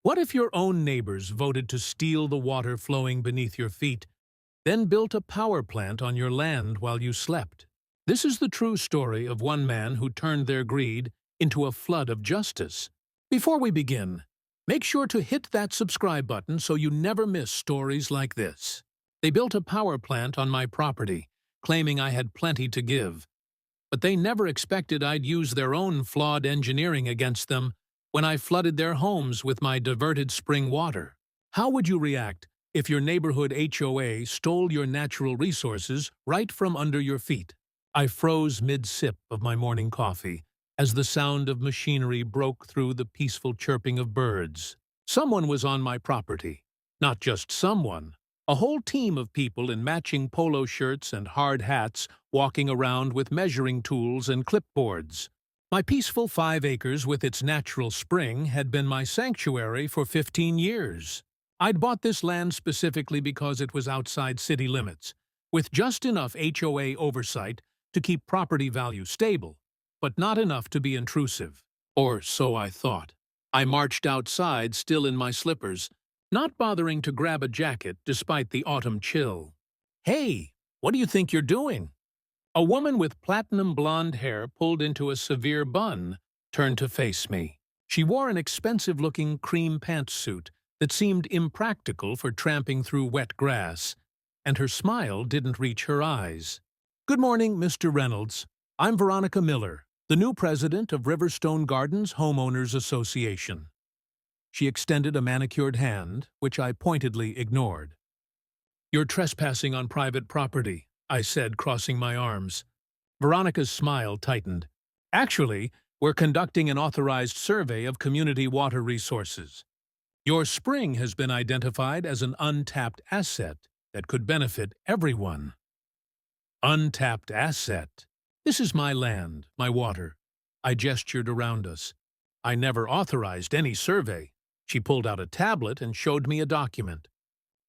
What if your own neighbors voted to steal the water flowing beneath your feet, then built a power plant on your land while you slept? This is the true story of one man who turned their greed into a flood of justice. Before we begin, make sure to hit that subscribe button so you never miss stories like this. They built a power plant on my property, claiming I had plenty to give. But they never expected I'd use their own flawed engineering against them when I flooded their homes with my diverted spring water. How would you react if your neighborhood HOA stole your natural resources right from under your feet? I froze mid-sip of my morning coffee as the sound of machinery broke through the peaceful chirping of birds. Someone was on my property. Not just someone. A whole team of people in matching polo shirts and hard hats walking around with measuring tools and clipboards. My peaceful 5 acres with its natural spring had been my sanctuary for 15 years. I'd bought this land specifically because it was outside city limits, with just enough HOA oversight to keep property value stable, but not enough to be intrusive. Or so I thought. I marched outside, still in my slippers, not bothering to grab a jacket despite the autumn chill. "Hey, what do you think you're doing?" A woman with platinum blonde hair pulled into a severe bun turned to face me. She wore an expensive-looking cream pantsuit that seemed impractical for tramping through wet grass, and her smile didn't reach her eyes. "Good morning, Mr. Reynolds. I'm Veronica Miller, the new president of Riverstone Gardens Homeowners Association." She extended a manicured hand, which I pointedly ignored. "You're trespassing on private property," I said, crossing my arms. Veronica's smile tightened. "Actually, we're conducting an authorized survey of community water resources. Your spring has been identified as an untapped asset that could benefit everyone." Untapped asset? This is my land, my water. I gestured around us. "I never authorized any survey." She pulled out a tablet and showed me a document.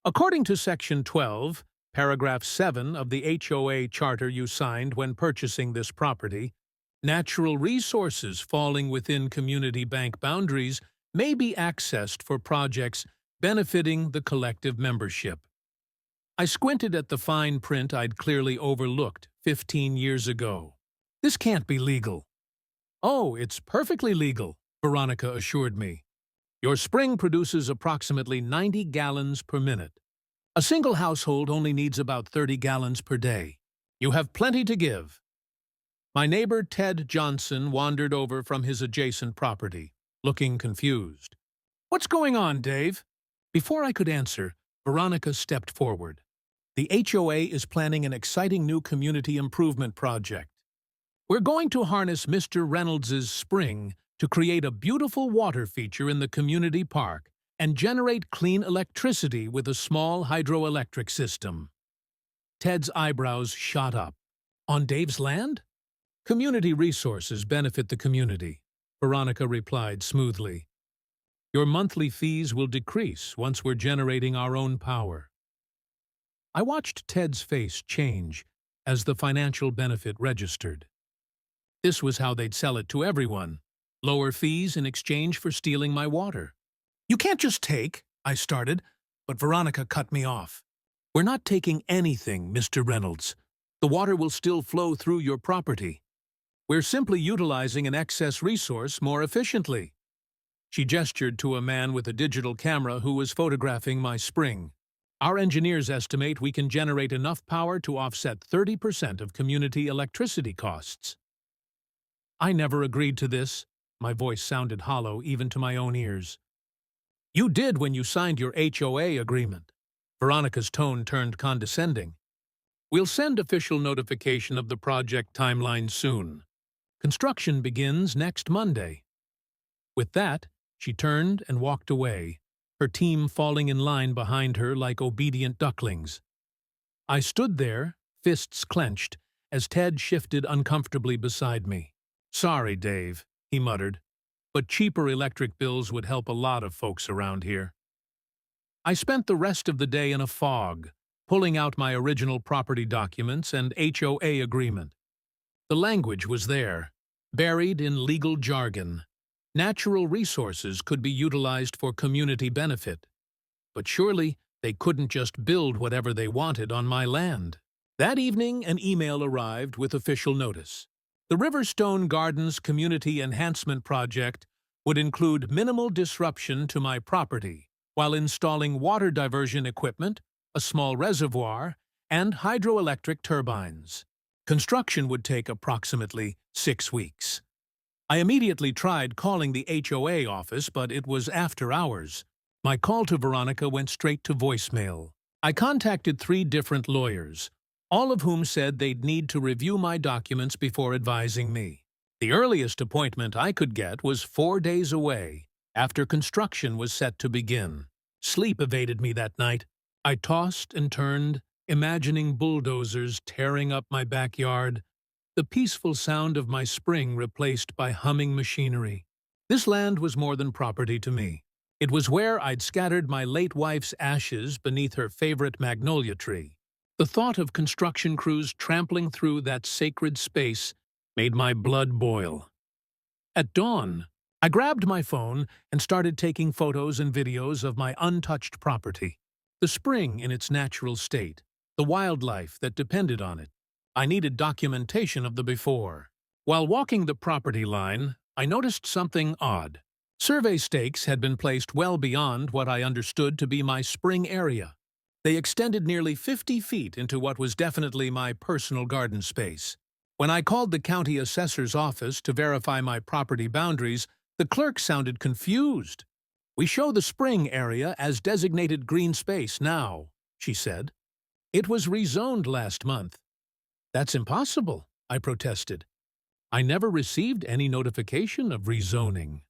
"According to Section 12, Paragraph 7 of the HOA charter you signed when purchasing this property, natural resources falling within community bank boundaries may be accessed for projects benefiting the collective membership." I squinted at the fine print I'd clearly overlooked 15 years ago. "This can't be legal." "Oh, it's perfectly legal," Veronica assured me. "Your spring produces approximately 90 gallons per minute. A single household only needs about 30 gallons per day. You have plenty to give." My neighbor Ted Johnson wandered over from his adjacent property, looking confused. "What's going on, Dave?" Before I could answer, Veronica stepped forward. "The HOA is planning an exciting new community improvement project. We're going to harness Mr. Reynolds's spring to create a beautiful water feature in the community park and generate clean electricity with a small hydroelectric system." Ted's eyebrows shot up. "On Dave's land?" "Community resources benefit the community," Veronica replied smoothly. "Your monthly fees will decrease once we're generating our own power." I watched Ted's face change as the financial benefit registered. This was how they'd sell it to everyone. Lower fees in exchange for stealing my water. "You can't just take," I started, but Veronica cut me off. "We're not taking anything, Mr. Reynolds. The water will still flow through your property. We're simply utilizing an excess resource more efficiently." She gestured to a man with a digital camera who was photographing my spring. "Our engineers estimate we can generate enough power to offset 30% of community electricity costs." I never agreed to this. My voice sounded hollow even to my own ears. "You did when you signed your HOA agreement." Veronica's tone turned condescending. "We'll send official notification of the project timeline soon. Construction begins next Monday." With that, she turned and walked away, her team falling in line behind her like obedient ducklings. I stood there, fists clenched, as Ted shifted uncomfortably beside me. "Sorry, Dave," he muttered, "but cheaper electric bills would help a lot of folks around here." I spent the rest of the day in a fog, pulling out my original property documents and HOA agreement. The language was there, buried in legal jargon, Natural resources could be utilized for community benefit, but surely they couldn't just build whatever they wanted on my land. That evening, an email arrived with official notice. The Riverstone Gardens Community Enhancement Project would include minimal disruption to my property while installing water diversion equipment, a small reservoir, and hydroelectric turbines. Construction would take approximately 6 weeks. I immediately tried calling the HOA office, but it was after hours. My call to Veronica went straight to voicemail. I contacted 3 different lawyers, all of whom said they'd need to review my documents before advising me. The earliest appointment I could get was 4 days away, after construction was set to begin. Sleep evaded me that night. I tossed and turned, imagining bulldozers tearing up my backyard, the peaceful sound of my spring replaced by humming machinery. This land was more than property to me. It was where I'd scattered my late wife's ashes beneath her favorite magnolia tree. The thought of construction crews trampling through that sacred space made my blood boil. At dawn, I grabbed my phone and started taking photos and videos of my untouched property. The spring in its natural state, the wildlife that depended on it. I needed documentation of the before. While walking the property line, I noticed something odd. Survey stakes had been placed well beyond what I understood to be my spring area. They extended nearly 50 feet into what was definitely my personal garden space. When I called the county assessor's office to verify my property boundaries, the clerk sounded confused. "We show the spring area as designated green space now," she said. "It was rezoned last month." "That's impossible," I protested. "I never received any notification of rezoning."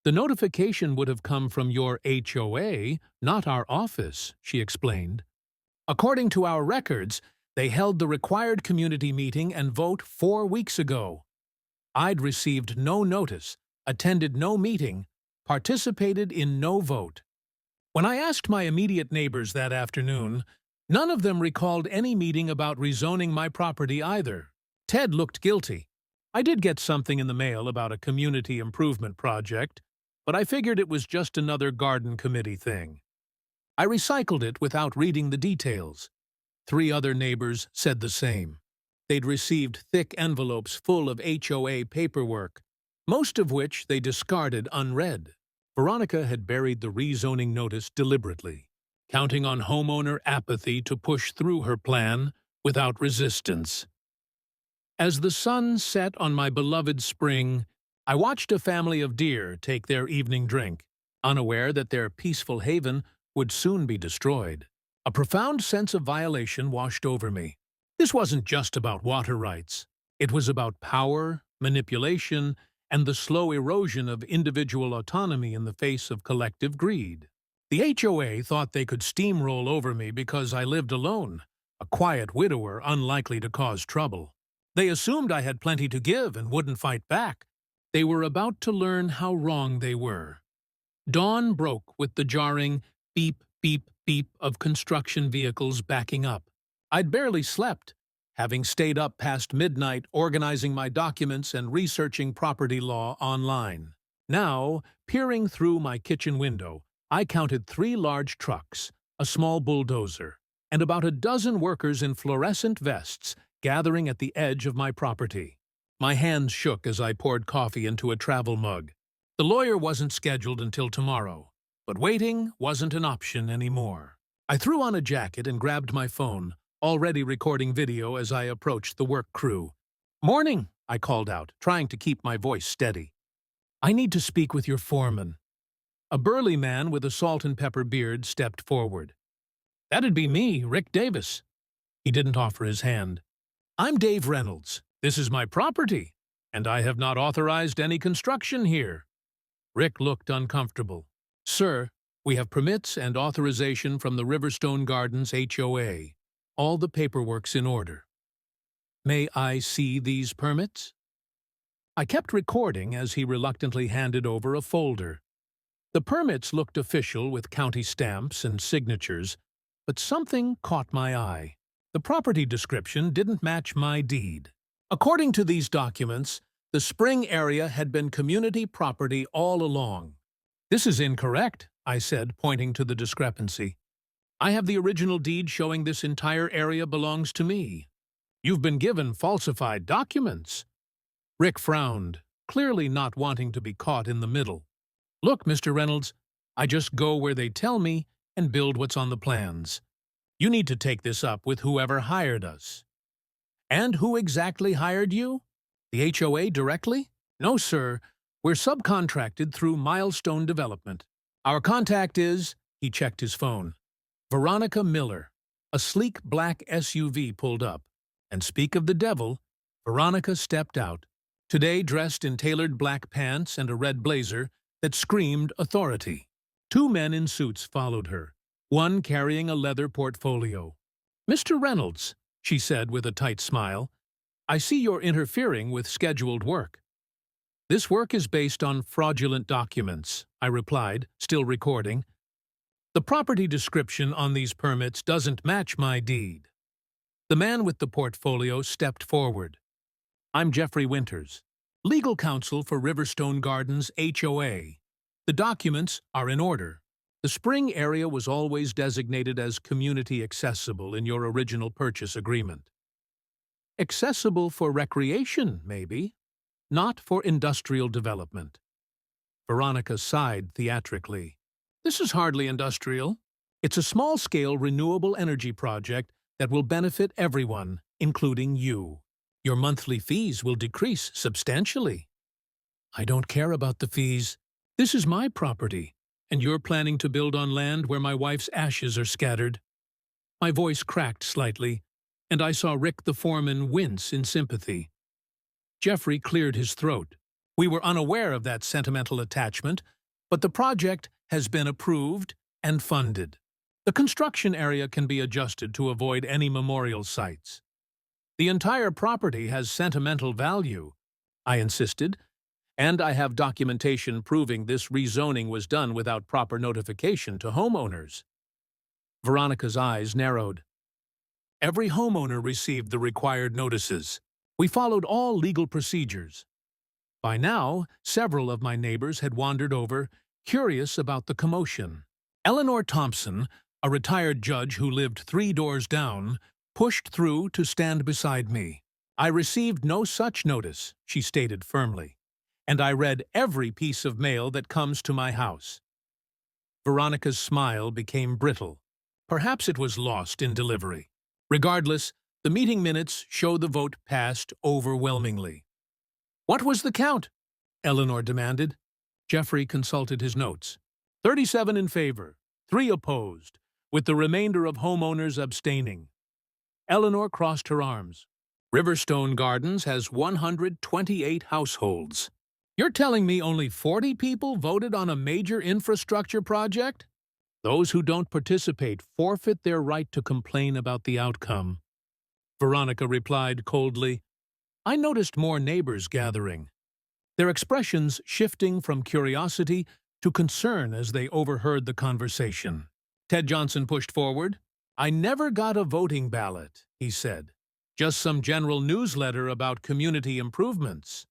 "The notification would have come from your HOA, not our office," she explained. "According to our records, they held the required community meeting and vote 4 weeks ago. I'd received no notice, attended no meeting, participated in no vote." When I asked my immediate neighbors that afternoon, none of them recalled any meeting about rezoning my property either. Ted looked guilty. "I did get something in the mail about a community improvement project, but I figured it was just another garden committee thing." I recycled it without reading the details. 3 other neighbors said the same. They'd received thick envelopes full of HOA paperwork, most of which they discarded unread. Veronica had buried the rezoning notice deliberately, counting on homeowner apathy to push through her plan without resistance. As the sun set on my beloved spring, I watched a family of deer take their evening drink, unaware that their peaceful haven would soon be destroyed. A profound sense of violation washed over me. This wasn't just about water rights. It was about power, manipulation, and the slow erosion of individual autonomy in the face of collective greed. The HOA thought they could steamroll over me because I lived alone, a quiet widower unlikely to cause trouble. They assumed I had plenty to give and wouldn't fight back. They were about to learn how wrong they were. Dawn broke with the jarring beep, beep, beep of construction vehicles backing up. I'd barely slept, having stayed up past midnight organizing my documents and researching property law online. Now, peering through my kitchen window, I counted 3 large trucks, a small bulldozer, and about a dozen workers in fluorescent vests gathering at the edge of my property. My hands shook as I poured coffee into a travel mug. The lawyer wasn't scheduled until tomorrow, but waiting wasn't an option anymore. I threw on a jacket and grabbed my phone, already recording video as I approached the work crew. "Morning," I called out, trying to keep my voice steady. "I need to speak with your foreman." A burly man with a salt and pepper beard stepped forward. "That'd be me, Rick Davis." He didn't offer his hand. "I'm Dave Reynolds. This is my property, and I have not authorized any construction here." Rick looked uncomfortable. "Sir, we have permits and authorization from the Riverstone Gardens HOA. All the paperwork's in order." "May I see these permits?" I kept recording as he reluctantly handed over a folder. The permits looked official with county stamps and signatures, but something caught my eye. The property description didn't match my deed. According to these documents, The spring area had been community property all along. "This is incorrect," I said, pointing to the discrepancy. "I have the original deed showing this entire area belongs to me. You've been given falsified documents." Rick frowned, clearly not wanting to be caught in the middle. "Look, Mr. Reynolds, I just go where they tell me and build what's on the plans. You need to take this up with whoever hired us." "And who exactly hired you? The HOA directly?" "No, sir. We're subcontracted through Milestone Development. Our contact is—" he checked his phone. "Veronica Miller." A sleek black SUV pulled up, and speak of the devil, Veronica stepped out, today dressed in tailored black pants and a red blazer that screamed authority. Two men in suits followed her, one carrying a leather portfolio. "Mr. Reynolds," she said with a tight smile, "I see you're interfering with scheduled work." "This work is based on fraudulent documents," I replied, still recording. "The property description on these permits doesn't match my deed." The man with the portfolio stepped forward. "I'm Jeffrey Winters, legal counsel for Riverstone Gardens HOA. The documents are in order. The spring area was always designated as community accessible in your original purchase agreement. Accessible for recreation, maybe, not for industrial development." Veronica sighed theatrically. "This is hardly industrial. It's a small-scale renewable energy project that will benefit everyone, including you. Your monthly fees will decrease substantially." "I don't care about the fees. This is my property, and you're planning to build on land where my wife's ashes are scattered." My voice cracked slightly, and I saw Rick the foreman wince in sympathy. Jeffrey cleared his throat. "We were unaware of that sentimental attachment, but the project has been approved and funded. The construction area can be adjusted to avoid any memorial sites." "The entire property has sentimental value," I insisted, "and I have documentation proving this rezoning was done without proper notification to homeowners." Veronica's eyes narrowed. "Every homeowner received the required notices. We followed all legal procedures." By now, several of my neighbors had wandered over, curious about the commotion. Eleanor Thompson, a retired judge who lived 3 doors down, pushed through to stand beside me. "I received no such notice," she stated firmly, "and I read every piece of mail that comes to my house." Veronica's smile became brittle. Perhaps it was lost in delivery. Regardless, the meeting minutes show the vote passed overwhelmingly. "What was the count?" Eleanor demanded. Jeffrey consulted his notes. 37 in favor, 3 opposed, with the remainder of homeowners abstaining. Eleanor crossed her arms. "Riverstone Gardens has 128 households. You're telling me only 40 people voted on a major infrastructure project? Those who don't participate forfeit their right to complain about the outcome." Veronica replied coldly, "I noticed more neighbors gathering, their expressions shifting from curiosity to concern as they overheard the conversation." Ted Johnson pushed forward. "I never got a voting ballot," he said. "Just some general newsletter about community improvements."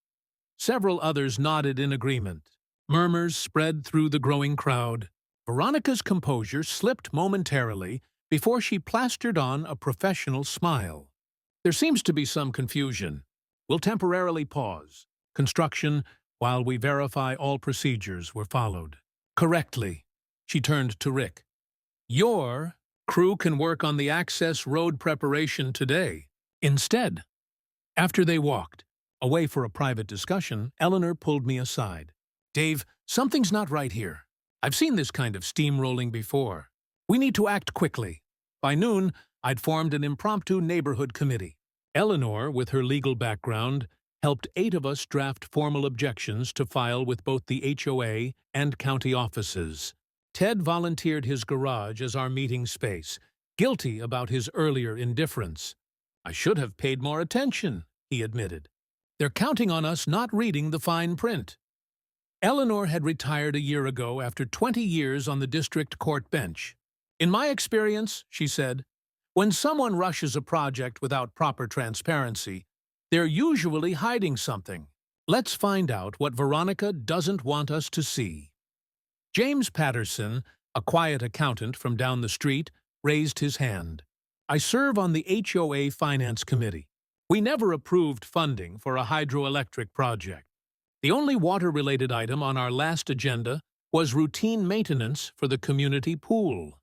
Several others nodded in agreement. Murmurs spread through the growing crowd. Veronica's composure slipped momentarily before she plastered on a professional smile. "There seems to be some confusion. We'll temporarily pause construction while we verify all procedures were followed correctly." She turned to Rick. "Your crew can work on the access road preparation today instead." After they walked away for a private discussion, Eleanor pulled me aside. "Dave, something's not right here. I've seen this kind of steamrolling before. We need to act quickly." By noon, I'd formed an impromptu neighborhood committee. Eleanor, with her legal background, helped 8 of us draft formal objections to file with both the HOA and county offices. Ted volunteered his garage as our meeting space, guilty about his earlier indifference. "I should have paid more attention," he admitted. "They're counting on us not reading the fine print." Eleanor had retired a year ago after 20 years on the district court bench. "In my experience," she said, "when someone rushes a project without proper transparency, they're usually hiding something, Let's find out what Veronica doesn't want us to see. James Patterson, a quiet accountant from down the street, raised his hand. I serve on the HOA Finance Committee. We never approved funding for a hydroelectric project. The only water-related item on our last agenda was routine maintenance for the community pool.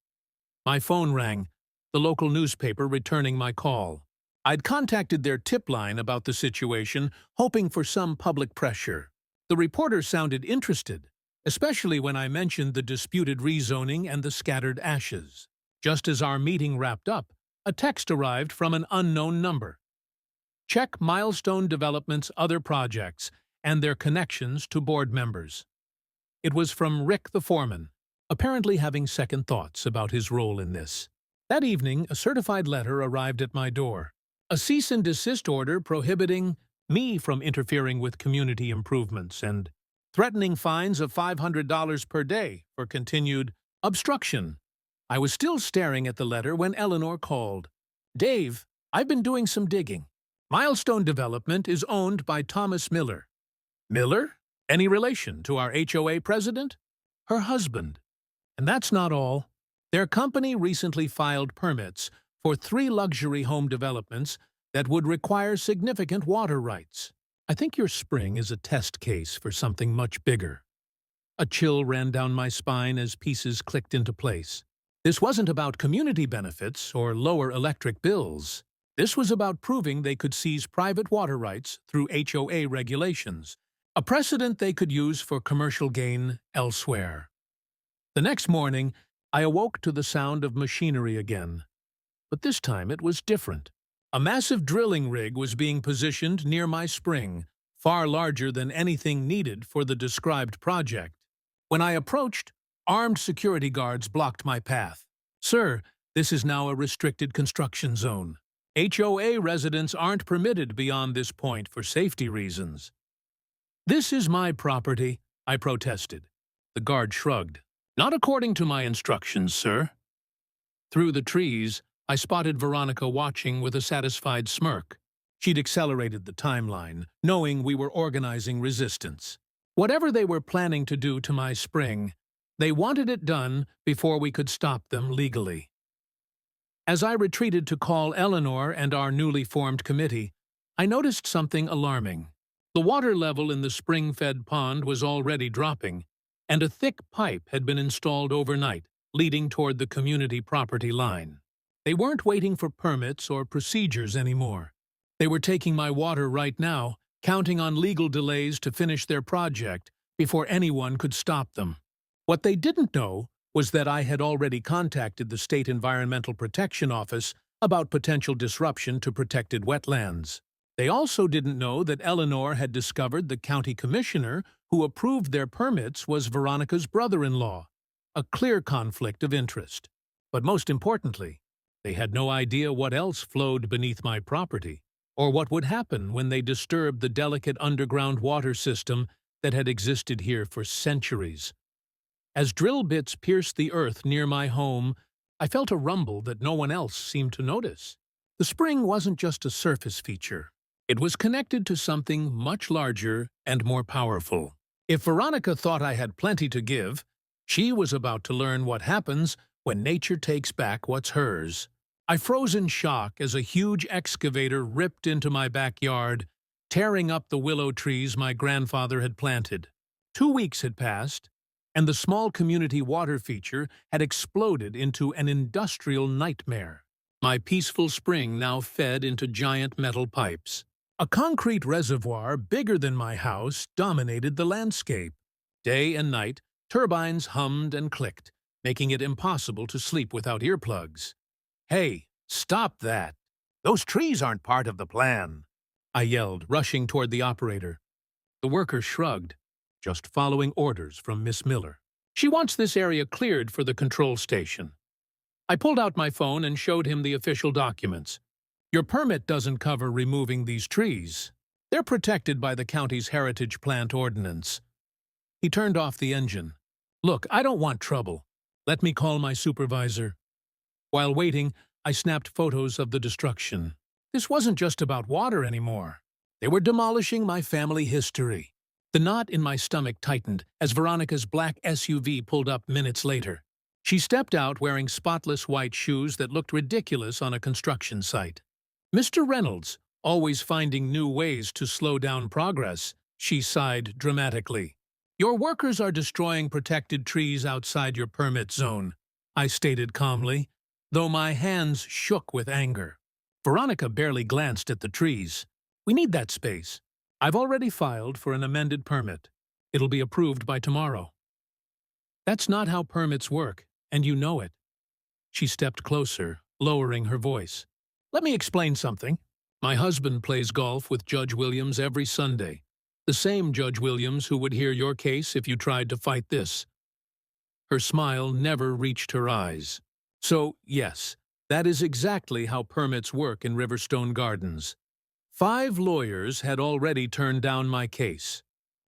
My phone rang, the local newspaper returning my call. I'd contacted their tip line about the situation, hoping for some public pressure. The reporter sounded interested, especially when I mentioned the disputed rezoning and the scattered ashes. Just as our meeting wrapped up, a text arrived from an unknown number. Check Milestone Development's other projects and their connections to board members. It was from Rick the foreman, apparently having second thoughts about his role in this. That evening, a certified letter arrived at my door. A cease and desist order prohibiting me from interfering with community improvements and threatening fines of $500 per day for continued obstruction. I was still staring at the letter when Eleanor called. "Dave, I've been doing some digging. Milestone Development is owned by Thomas Miller." "Miller? Any relation to our HOA president?" "Her husband. And that's not all. Their company recently filed permits for 3 luxury home developments that would require significant water rights. I think your spring is a test case for something much bigger." A chill ran down my spine as pieces clicked into place. This wasn't about community benefits or lower electric bills. This was about proving they could seize private water rights through HOA regulations, a precedent they could use for commercial gain elsewhere. The next morning, I awoke to the sound of machinery again. But this time it was different. A massive drilling rig was being positioned near my spring, far larger than anything needed for the described project. When I approached, armed security guards blocked my path. "Sir, this is now a restricted construction zone. HOA residents aren't permitted beyond this point for safety reasons." "This is my property," I protested. The guard shrugged. "Not according to my instructions, sir." Through the trees, I spotted Veronica watching with a satisfied smirk. She'd accelerated the timeline, knowing we were organizing resistance. Whatever they were planning to do to my spring, they wanted it done before we could stop them legally. As I retreated to call Eleanor and our newly formed committee, I noticed something alarming. The water level in the spring-fed pond was already dropping, and a thick pipe had been installed overnight, leading toward the community property line. They weren't waiting for permits or procedures anymore. They were taking my water right now, counting on legal delays to finish their project before anyone could stop them. What they didn't know was that I had already contacted the State Environmental Protection Office about potential disruption to protected wetlands. They also didn't know that Eleanor had discovered the county commissioner who approved their permits was Veronica's brother-in-law, a clear conflict of interest. But most importantly, they had no idea what else flowed beneath my property, or what would happen when they disturbed the delicate underground water system that had existed here for centuries. As drill bits pierced the earth near my home, I felt a rumble that no one else seemed to notice. The spring wasn't just a surface feature. It was connected to something much larger and more powerful. If Veronica thought I had plenty to give, she was about to learn what happens when nature takes back what's hers. I froze in shock as a huge excavator ripped into my backyard, tearing up the willow trees my grandfather had planted. 2 weeks had passed, and the small community water feature had exploded into an industrial nightmare. My peaceful spring now fed into giant metal pipes. A concrete reservoir bigger than my house dominated the landscape. Day and night, turbines hummed and clicked, making it impossible to sleep without earplugs. "Hey, stop that! Those trees aren't part of the plan!" I yelled, rushing toward the operator. The worker shrugged, just following orders from Miss Miller. "She wants this area cleared for the control station." I pulled out my phone and showed him the official documents. "Your permit doesn't cover removing these trees. They're protected by the county's Heritage Plant Ordinance." He turned off the engine. "Look, I don't want trouble. Let me call my supervisor." While waiting, I snapped photos of the destruction. This wasn't just about water anymore. They were demolishing my family history. The knot in my stomach tightened as Veronica's black SUV pulled up minutes later. She stepped out wearing spotless white shoes that looked ridiculous on a construction site. "Mr. Reynolds, always finding new ways to slow down progress," she sighed dramatically. "Your workers are destroying protected trees outside your permit zone," I stated calmly, though my hands shook with anger. Veronica barely glanced at the trees. "We need that space. I've already filed for an amended permit. It'll be approved by tomorrow." "That's not how permits work, and you know it." She stepped closer, lowering her voice. "Let me explain something. My husband plays golf with Judge Williams every Sunday. The same Judge Williams who would hear your case if you tried to fight this." Her smile never reached her eyes. "So, yes, that is exactly how permits work in Riverstone Gardens. 5 lawyers had already turned down my case.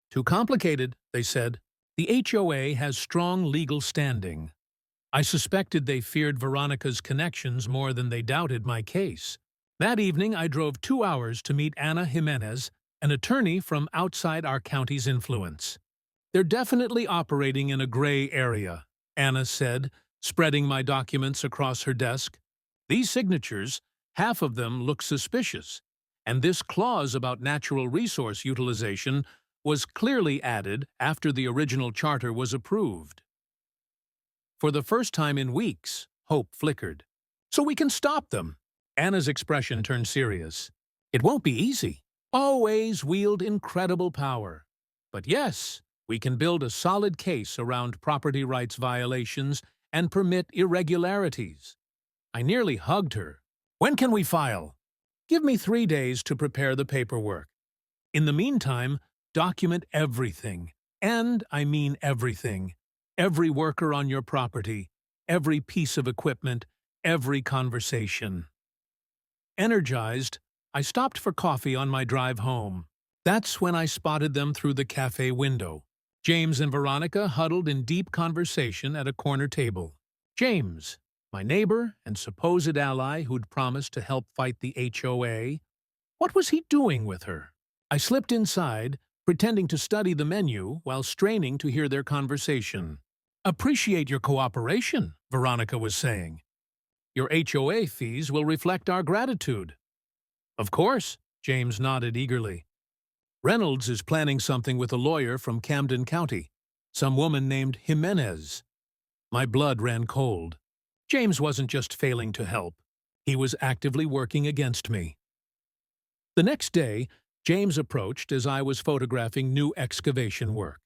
Too complicated, they said. The HOA has strong legal standing. I suspected they feared Veronica's connections more than they doubted my case. That evening, I drove 2 hours to meet Ana Jimenez, an attorney from outside our county's influence. "They're definitely operating in a gray area," Ana said, spreading my documents across her desk. "These signatures, half of them look suspicious, and this clause about natural resource utilization was clearly added after the original charter was approved." For the first time in weeks, hope flickered. "So we can stop them." Anna's expression turned serious. "It won't be easy. Always wield incredible power. But yes, we can build a solid case around property rights violations and permit irregularities." I nearly hugged her. "When can we file?" "Give me 3 days to prepare the paperwork. In the meantime, document everything. And I mean everything. Every worker on your property, every piece of equipment, every conversation." Energized, I stopped for coffee on my drive home. That's when I spotted them through the cafe window. James and Veronica huddled in deep conversation at a corner table. James, my neighbor and supposed ally who'd promised to help fight the HOA, what was he doing with her? I slipped inside, pretending to study the menu while straining to hear their conversation. "Appreciate your cooperation," Veronica was saying. "Your HOA fees will reflect our gratitude." "Of course," James nodded eagerly. "Reynolds is planning something with a lawyer from Camden County, some woman named Jimenez." My blood ran cold. James wasn't just failing to help. He was actively working against me. The next day, James approached as I was photographing new excavation work.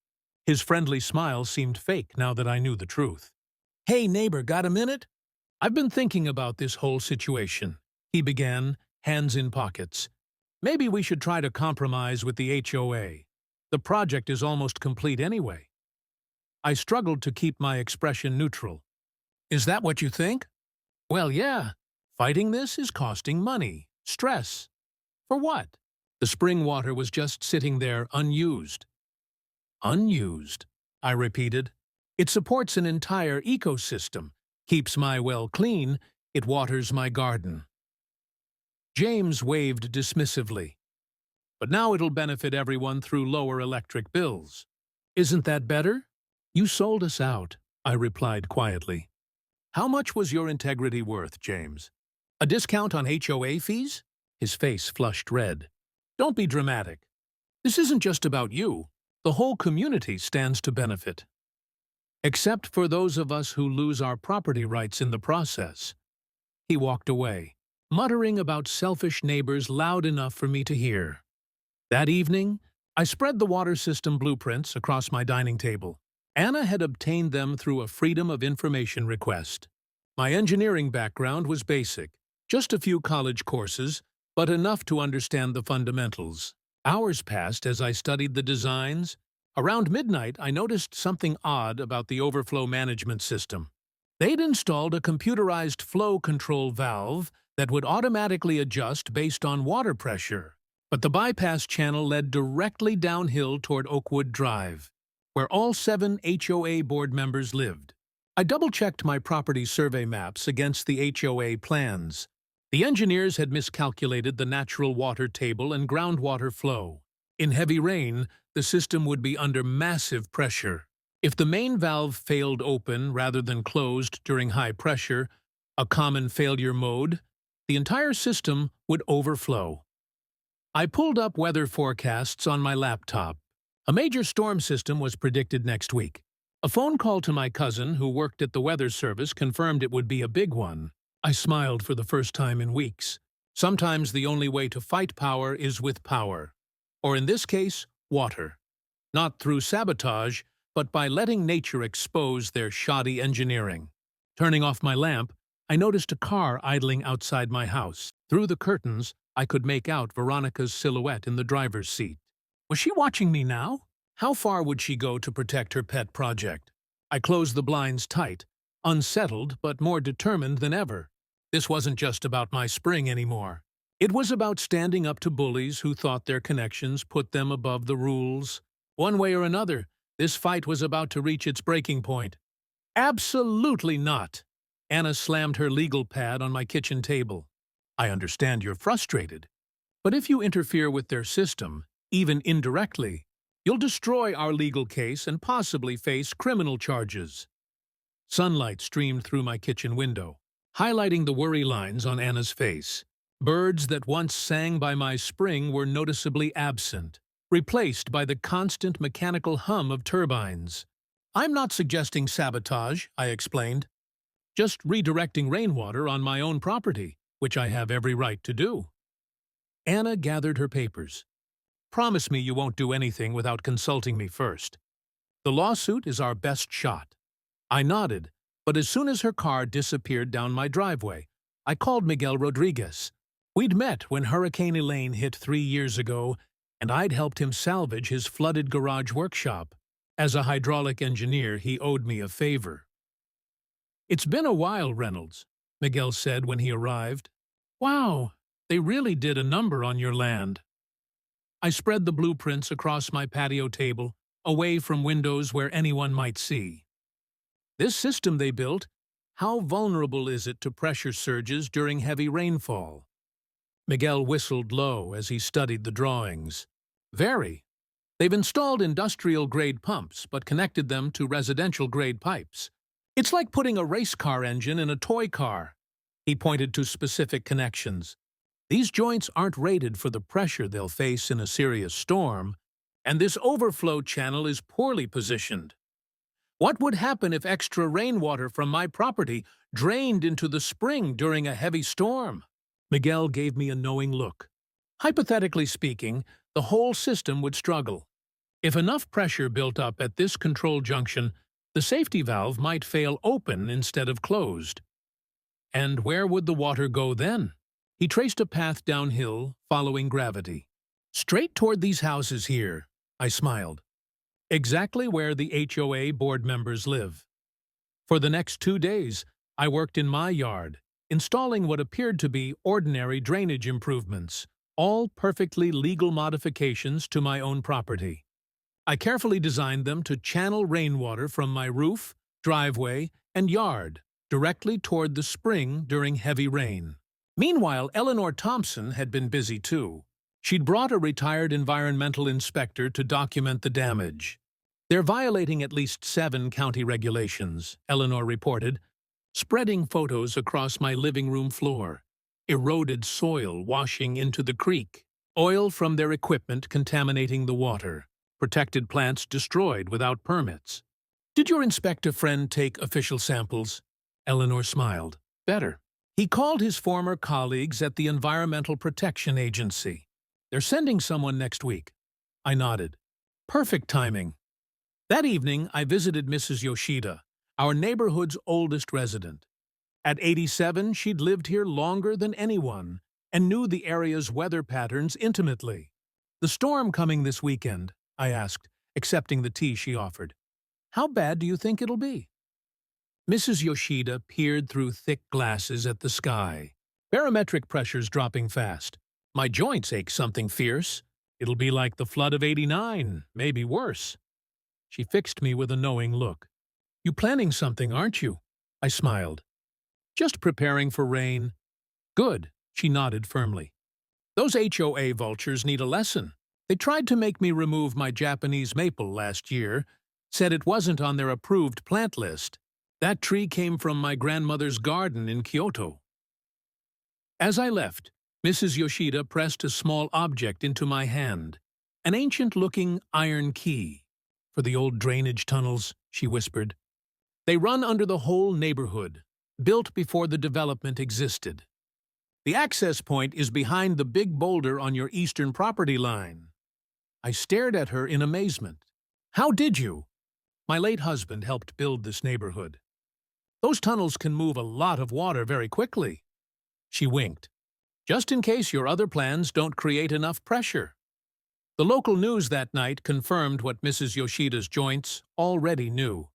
His friendly smile seemed fake now that I knew the truth. "Hey, neighbor, got a minute? I've been thinking about this whole situation," he began, hands in pockets. "Maybe we should try to compromise with the HOA. The project is almost complete anyway." I struggled to keep my expression neutral. "Is that what you think?" "Well, yeah. Fighting this is costing money, stress. For what?" The spring water was just sitting there unused. "Unused," I repeated. "It supports an entire ecosystem, keeps my well clean, it waters my garden." James waved dismissively. "But now it'll benefit everyone through lower electric bills. Isn't that better?" "You sold us out," I replied quietly. "How much was your integrity worth, James? A discount on HOA fees?" His face flushed red. "Don't be dramatic. This isn't just about you. The whole community stands to benefit. Except for those of us who lose our property rights in the process." He walked away, muttering about selfish neighbors loud enough for me to hear. That evening, I spread the water system blueprints across my dining table. Ana had obtained them through a Freedom of Information request. My engineering background was basic, just a few college courses, but enough to understand the fundamentals. Hours passed as I studied the designs. Around midnight, I noticed something odd about the overflow management system. They'd installed a computerized flow control valve that would automatically adjust based on water pressure, but the bypass channel led directly downhill toward Oakwood Drive, where all 7 HOA board members lived. I double-checked my property survey maps against the HOA plans. The engineers had miscalculated the natural water table and groundwater flow. In heavy rain, the system would be under massive pressure. If the main valve failed open rather than closed during high pressure, a common failure mode, the entire system would overflow. I pulled up weather forecasts on my laptop. A major storm system was predicted next week. A phone call to my cousin, who worked at the weather service, confirmed it would be a big one. I smiled for the first time in weeks. Sometimes the only way to fight power is with power. Or in this case, water. Not through sabotage, but by letting nature expose their shoddy engineering. Turning off my lamp, I noticed a car idling outside my house. Through the curtains, I could make out Veronica's silhouette in the driver's seat. Was she watching me now? How far would she go to protect her pet project? I closed the blinds tight, unsettled but more determined than ever. This wasn't just about my spring anymore. It was about standing up to bullies who thought their connections put them above the rules. One way or another, this fight was about to reach its breaking point. Absolutely not! Anna slammed her legal pad on my kitchen table. I understand you're frustrated, but if you interfere with their system, even indirectly, you'll destroy our legal case and possibly face criminal charges. Sunlight streamed through my kitchen window, highlighting the worry lines on Anna's face. Birds that once sang by my spring were noticeably absent, replaced by the constant mechanical hum of turbines. I'm not suggesting sabotage, I explained. Just redirecting rainwater on my own property, which I have every right to do. Anna gathered her papers. Promise me you won't do anything without consulting me first. The lawsuit is our best shot. I nodded, but as soon as her car disappeared down my driveway, I called Miguel Rodriguez. We'd met when Hurricane Elaine hit 3 years ago, and I'd helped him salvage his flooded garage workshop. As a hydraulic engineer, he owed me a favor. It's been a while, Reynolds, Miguel said when he arrived. Wow, they really did a number on your land. I spread the blueprints across my patio table, away from windows where anyone might see. This system they built, how vulnerable is it to pressure surges during heavy rainfall? Miguel whistled low as he studied the drawings. Very. They've installed industrial-grade pumps, but connected them to residential-grade pipes. It's like putting a race car engine in a toy car. He pointed to specific connections. These joints aren't rated for the pressure they'll face in a serious storm, and this overflow channel is poorly positioned. What would happen if extra rainwater from my property drained into the spring during a heavy storm? Miguel gave me a knowing look. Hypothetically speaking, the whole system would struggle. If enough pressure built up at this control junction, the safety valve might fail open instead of closed. And where would the water go then? He traced a path downhill, following gravity. Straight toward these houses here, I smiled. Exactly where the HOA board members live. For the next 2 days, I worked in my yard, installing what appeared to be ordinary drainage improvements, all perfectly legal modifications to my own property. I carefully designed them to channel rainwater from my roof, driveway, and yard directly toward the spring during heavy rain. Meanwhile, Eleanor Thompson had been busy too. She'd brought a retired environmental inspector to document the damage. They're violating at least 7 county regulations, Eleanor reported, spreading photos across my living room floor. Eroded soil washing into the creek, oil from their equipment contaminating the water, protected plants destroyed without permits. Did your inspector friend take official samples? Eleanor smiled. Better. He called his former colleagues at the Environmental Protection Agency. They're sending someone next week. I nodded. Perfect timing. That evening, I visited Mrs. Yoshida, our neighborhood's oldest resident. At 87, she'd lived here longer than anyone and knew the area's weather patterns intimately. The storm coming this weekend, I asked, accepting the tea she offered. How bad do you think it'll be? Mrs. Yoshida peered through thick glasses at the sky. Barometric pressure's dropping fast. My joints ache something fierce. It'll be like the flood of '89, maybe worse. She fixed me with a knowing look. You planning something, aren't you? I smiled. Just preparing for rain. Good. She nodded firmly. Those HOA vultures need a lesson. They tried to make me remove my Japanese maple last year, said it wasn't on their approved plant list. That tree came from my grandmother's garden in Kyoto. As I left, Mrs. Yoshida pressed a small object into my hand, an ancient-looking iron key. For the old drainage tunnels, she whispered. They run under the whole neighborhood, built before the development existed. The access point is behind the big boulder on your eastern property line. I stared at her in amazement. How did you? My late husband helped build this neighborhood. Those tunnels can move a lot of water very quickly. She winked. Just in case your other plans don't create enough pressure. The local news that night confirmed what Mrs. Yoshida's joints already knew.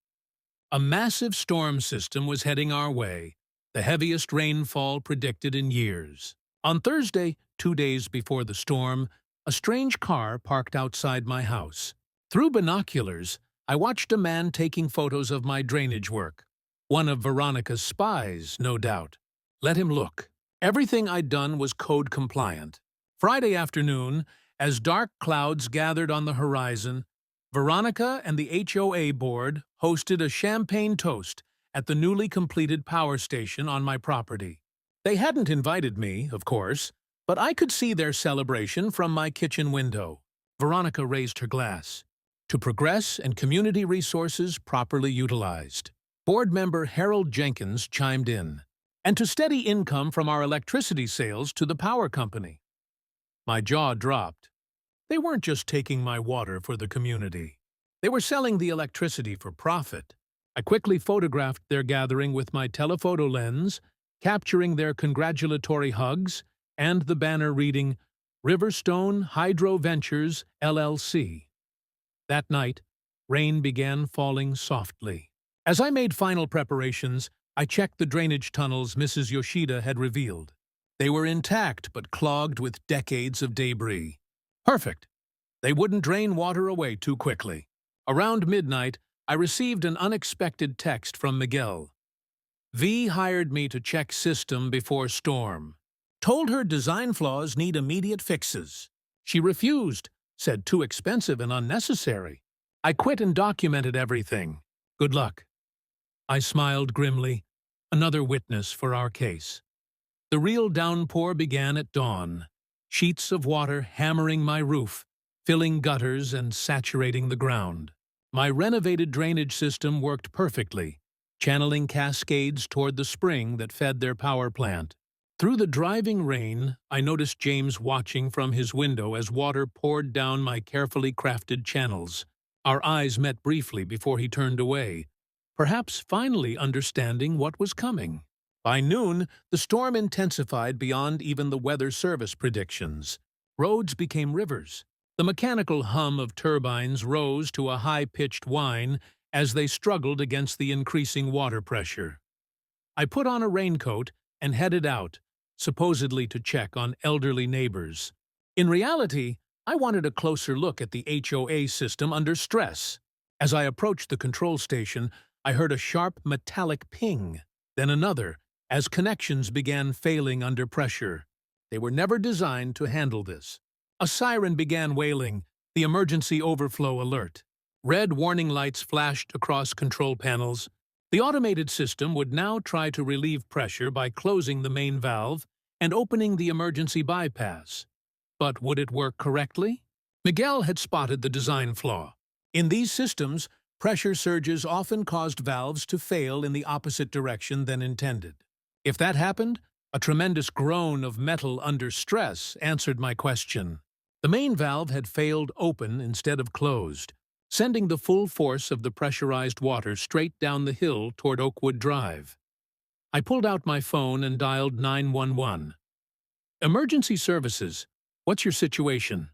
A massive storm system was heading our way, the heaviest rainfall predicted in years. On Thursday, 2 days before the storm, a strange car parked outside my house. Through binoculars, I watched a man taking photos of my drainage work. One of Veronica's spies, no doubt. Let him look. Everything I'd done was code compliant. Friday afternoon, as dark clouds gathered on the horizon, Veronica and the HOA board hosted a champagne toast at the newly completed power station on my property. They hadn't invited me, of course, but I could see their celebration from my kitchen window. Veronica raised her glass. To progress and community resources properly utilized. Board member Harold Jenkins chimed in. And to steady income from our electricity sales to the power company. My jaw dropped. They weren't just taking my water for the community. They were selling the electricity for profit. I quickly photographed their gathering with my telephoto lens, capturing their congratulatory hugs and the banner reading, Riverstone Hydro Ventures, LLC. That night, rain began falling softly. As I made final preparations, I checked the drainage tunnels Mrs. Yoshida had revealed. They were intact but clogged with decades of debris. Perfect. They wouldn't drain water away too quickly. Around midnight, I received an unexpected text from Miguel. V hired me to check system before storm. Told her design flaws need immediate fixes. She refused, said too expensive and unnecessary. I quit and documented everything. Good luck. I smiled grimly. Another witness for our case. The real downpour began at dawn. Sheets of water hammering my roof, filling gutters and saturating the ground. My renovated drainage system worked perfectly, channeling cascades toward the spring that fed their power plant. Through the driving rain, I noticed James watching from his window as water poured down my carefully crafted channels. Our eyes met briefly before he turned away, perhaps finally understanding what was coming. By noon, the storm intensified beyond even the weather service predictions. Roads became rivers. The mechanical hum of turbines rose to a high-pitched whine as they struggled against the increasing water pressure. I put on a raincoat and headed out, supposedly to check on elderly neighbors. In reality, I wanted a closer look at the HOA system under stress. As I approached the control station, I heard a sharp metallic ping, then another, as connections began failing under pressure. They were never designed to handle this. A siren began wailing, the emergency overflow alert. Red warning lights flashed across control panels. The automated system would now try to relieve pressure by closing the main valve and opening the emergency bypass. But would it work correctly? Miguel had spotted the design flaw. In these systems, pressure surges often caused valves to fail in the opposite direction than intended. If that happened, a tremendous groan of metal under stress answered my question. The main valve had failed open instead of closed, sending the full force of the pressurized water straight down the hill toward Oakwood Drive. I pulled out my phone and dialed 911. Emergency services, what's your situation?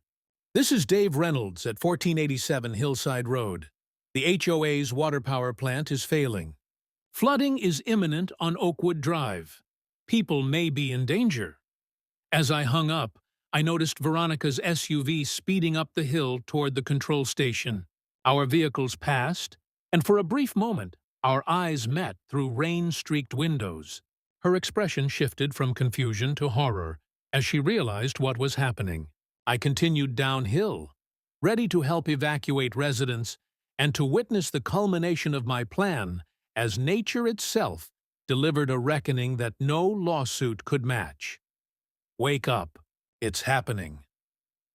This is Dave Reynolds at 1487 Hillside Road. The HOA's water power plant is failing. Flooding is imminent on Oakwood Drive. People may be in danger. As I hung up, I noticed Veronica's SUV speeding up the hill toward the control station. Our vehicles passed, and for a brief moment, our eyes met through rain-streaked windows. Her expression shifted from confusion to horror as she realized what was happening. I continued downhill, ready to help evacuate residents and to witness the culmination of my plan as nature itself delivered a reckoning that no lawsuit could match. Wake up. It's happening.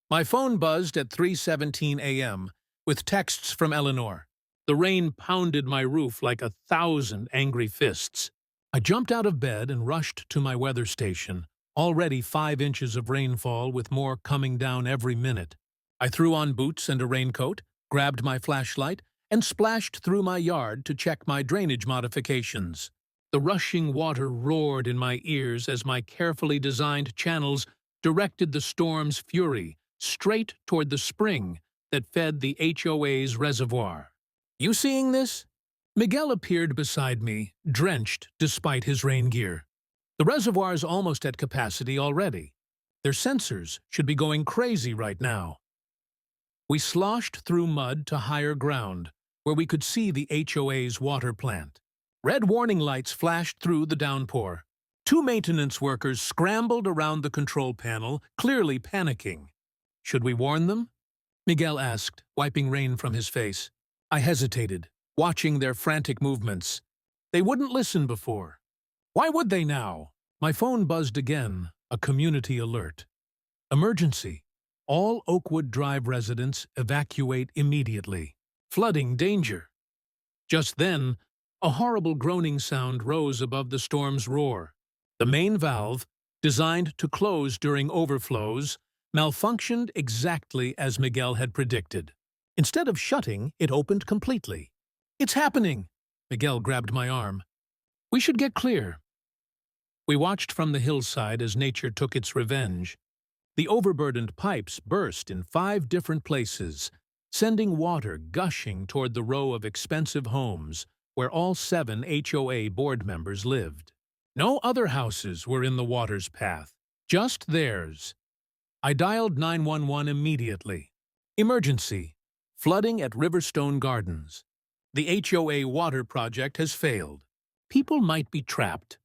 My phone buzzed at 3:17 a.m. with texts from Eleanor. The rain pounded my roof like 1,000 angry fists. I jumped out of bed and rushed to my weather station, already 5 inches of rainfall with more coming down every minute. I threw on boots and a raincoat, grabbed my flashlight, and splashed through my yard to check my drainage modifications. The rushing water roared in my ears as my carefully designed channels directed the storm's fury straight toward the spring that fed the HOA's reservoir. You seeing this? Miguel appeared beside me, drenched despite his rain gear. The reservoir's almost at capacity already. Their sensors should be going crazy right now. We sloshed through mud to higher ground, where we could see the HOA's water plant. Red warning lights flashed through the downpour. 2 maintenance workers scrambled around the control panel, clearly panicking. Should we warn them? Miguel asked, wiping rain from his face. I hesitated, watching their frantic movements. They wouldn't listen before. Why would they now? My phone buzzed again, a community alert. Emergency. All Oakwood Drive residents evacuate immediately. Flooding danger. Just then, a horrible groaning sound rose above the storm's roar. The main valve, designed to close during overflows, malfunctioned exactly as Miguel had predicted. Instead of shutting, it opened completely. It's happening! Miguel grabbed my arm. We should get clear. We watched from the hillside as nature took its revenge. The overburdened pipes burst in 5 different places, sending water gushing toward the row of expensive homes where all 7 HOA board members lived. No other houses were in the water's path, just theirs. I dialed 911 immediately. Emergency. Flooding at Riverstone Gardens. The HOA water project has failed. People might be trapped.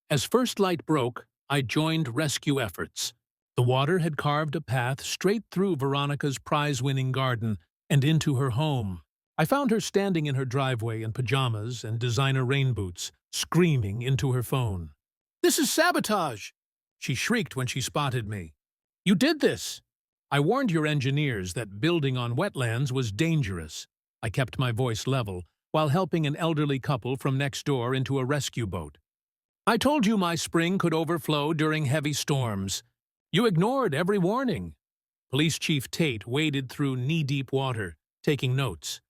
As first light broke, I joined rescue efforts. The water had carved a path straight through Veronica's prize-winning garden and into her home. I found her standing in her driveway in pajamas and designer rain boots, screaming into her phone. "This is sabotage!" she shrieked when she spotted me. "You did this!" "I warned your engineers that building on wetlands was dangerous." I kept my voice level while helping an elderly couple from next door into a rescue boat. "I told you my spring could overflow during heavy storms. You ignored every warning." Police Chief Tate waded through knee-deep water, taking notes.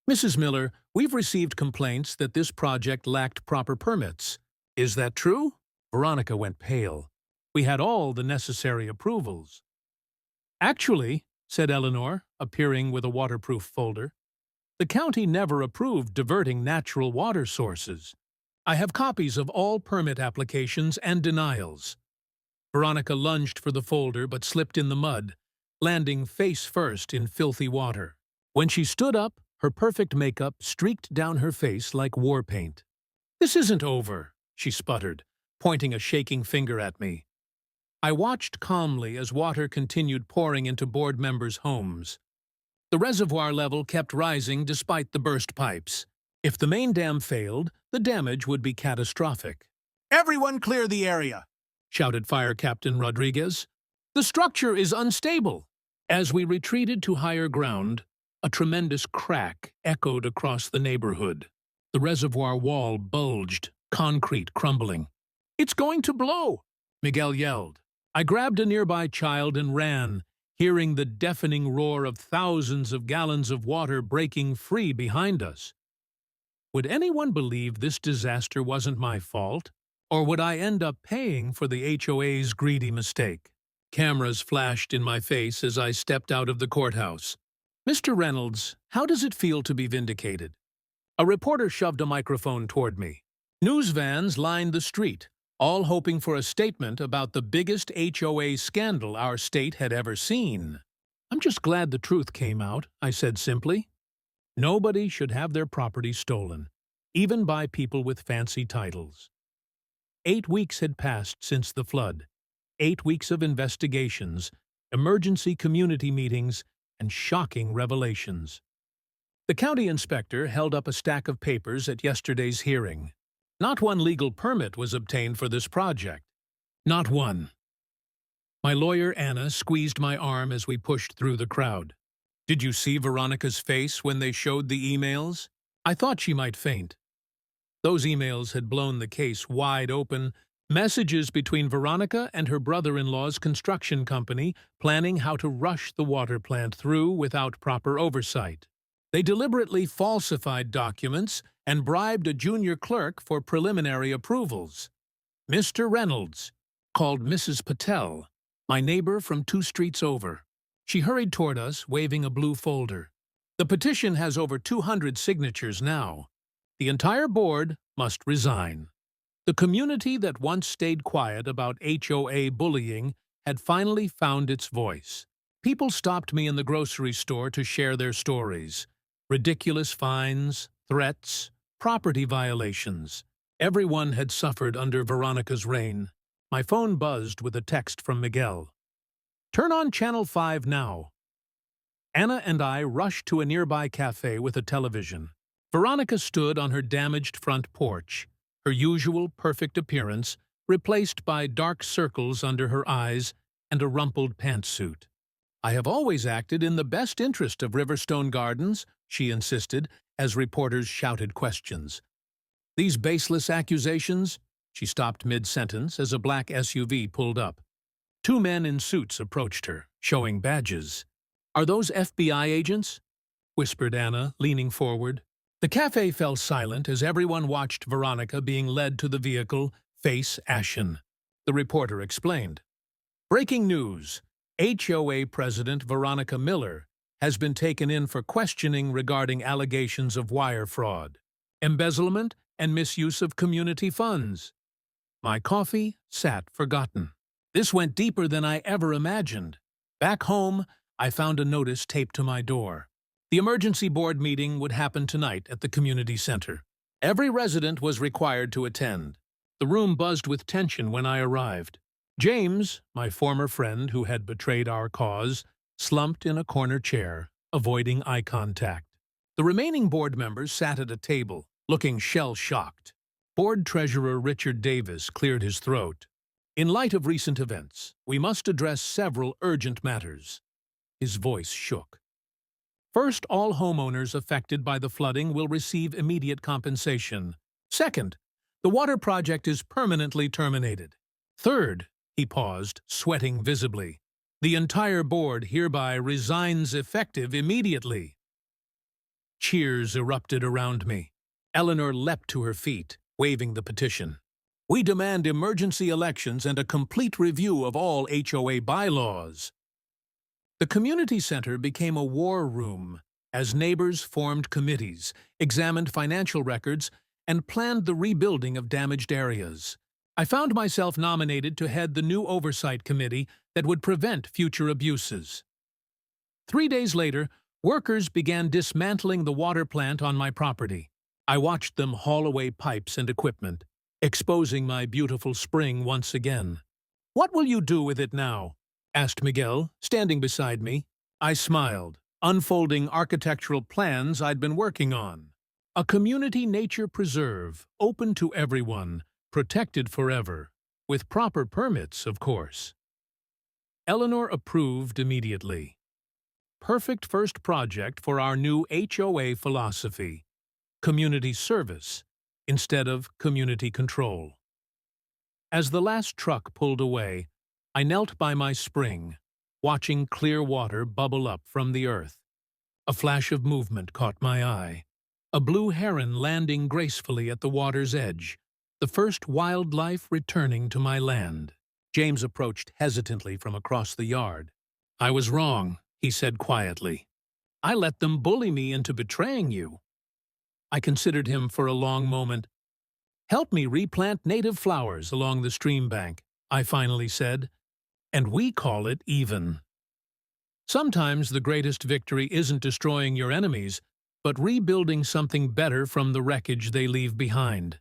"Mrs. Miller, we've received complaints that this project lacked proper permits. Is that true?" Veronica went pale. "We had all the necessary approvals." "Actually," said Eleanor, appearing with a waterproof folder, "the county never approved diverting natural water sources. I have copies of all permit applications and denials." Veronica lunged for the folder but slipped in the mud, landing face first in filthy water. When she stood up, her perfect makeup streaked down her face like war paint. "This isn't over," she sputtered, pointing a shaking finger at me. I watched calmly as water continued pouring into board members' homes. The reservoir level kept rising despite the burst pipes. If the main dam failed, the damage would be catastrophic. "Everyone clear the area!" shouted Fire Captain Rodriguez. "The structure is unstable." As we retreated to higher ground, a tremendous crack echoed across the neighborhood. The reservoir wall bulged, concrete crumbling. "It's going to blow!" Miguel yelled. I grabbed a nearby child and ran, hearing the deafening roar of thousands of gallons of water breaking free behind us. Would anyone believe this disaster wasn't my fault? Or would I end up paying for the HOA's greedy mistake? Cameras flashed in my face as I stepped out of the courthouse. "Mr. Reynolds, how does it feel to be vindicated?" A reporter shoved a microphone toward me. News vans lined the street, all hoping for a statement about the biggest HOA scandal our state had ever seen. "I'm just glad the truth came out," I said simply. Nobody should have their property stolen, even by people with fancy titles. 8 weeks had passed since the flood. 8 weeks of investigations, emergency community meetings, and shocking revelations. The county inspector held up a stack of papers at yesterday's hearing. Not one legal permit was obtained for this project. Not one. My lawyer, Anna, squeezed my arm as we pushed through the crowd. Did you see Veronica's face when they showed the emails? I thought she might faint. Those emails had blown the case wide open. Messages between Veronica and her brother-in-law's construction company planning how to rush the water plant through without proper oversight. They deliberately falsified documents and bribed a junior clerk for preliminary approvals. Mr. Reynolds called Mrs. Patel, my neighbor from 2 streets over. She hurried toward us, waving a blue folder. The petition has over 200 signatures now. The entire board must resign. The community that once stayed quiet about HOA bullying had finally found its voice. People stopped me in the grocery store to share their stories. Ridiculous fines, threats, property violations. Everyone had suffered under Veronica's reign. My phone buzzed with a text from Miguel. Turn on Channel 5 now. Anna and I rushed to a nearby cafe with a television. Veronica stood on her damaged front porch, her usual perfect appearance replaced by dark circles under her eyes and a rumpled pantsuit. I have always acted in the best interest of Riverstone Gardens, she insisted, as reporters shouted questions. These baseless accusations? She stopped mid-sentence as a black SUV pulled up. 2 men in suits approached her, showing badges. Are those FBI agents? Whispered Anna, leaning forward. The cafe fell silent as everyone watched Veronica being led to the vehicle, face ashen. The reporter explained. Breaking news. HOA President Veronica Miller has been taken in for questioning regarding allegations of wire fraud, embezzlement, and misuse of community funds. My coffee sat forgotten. This went deeper than I ever imagined. Back home, I found a notice taped to my door. The emergency board meeting would happen tonight at the community center. Every resident was required to attend. The room buzzed with tension when I arrived. James, my former friend who had betrayed our cause, slumped in a corner chair, avoiding eye contact. The remaining board members sat at a table, looking shell-shocked. Board Treasurer Richard Davis cleared his throat. In light of recent events, we must address several urgent matters. His voice shook. First, all homeowners affected by the flooding will receive immediate compensation. Second, the water project is permanently terminated. Third, he paused, sweating visibly, the entire board hereby resigns effective immediately. Cheers erupted around me. Eleanor leapt to her feet, waving the petition. We demand emergency elections and a complete review of all HOA bylaws. The community center became a war room as neighbors formed committees, examined financial records, and planned the rebuilding of damaged areas. I found myself nominated to head the new oversight committee that would prevent future abuses. 3 days later, workers began dismantling the water plant on my property. I watched them haul away pipes and equipment, exposing my beautiful spring once again. What will you do with it now? Asked Miguel, standing beside me. I smiled, unfolding architectural plans I'd been working on. A community nature preserve, open to everyone, protected forever, with proper permits, of course. Eleanor approved immediately. Perfect first project for our new HOA philosophy. Community service instead of community control. As the last truck pulled away, I knelt by my spring, watching clear water bubble up from the earth. A flash of movement caught my eye. A blue heron landing gracefully at the water's edge, the first wildlife returning to my land. James approached hesitantly from across the yard. I was wrong, he said quietly. I let them bully me into betraying you. I considered him for a long moment. Help me replant native flowers along the stream bank, I finally said, and we call it even. Sometimes the greatest victory isn't destroying your enemies, but rebuilding something better from the wreckage they leave behind.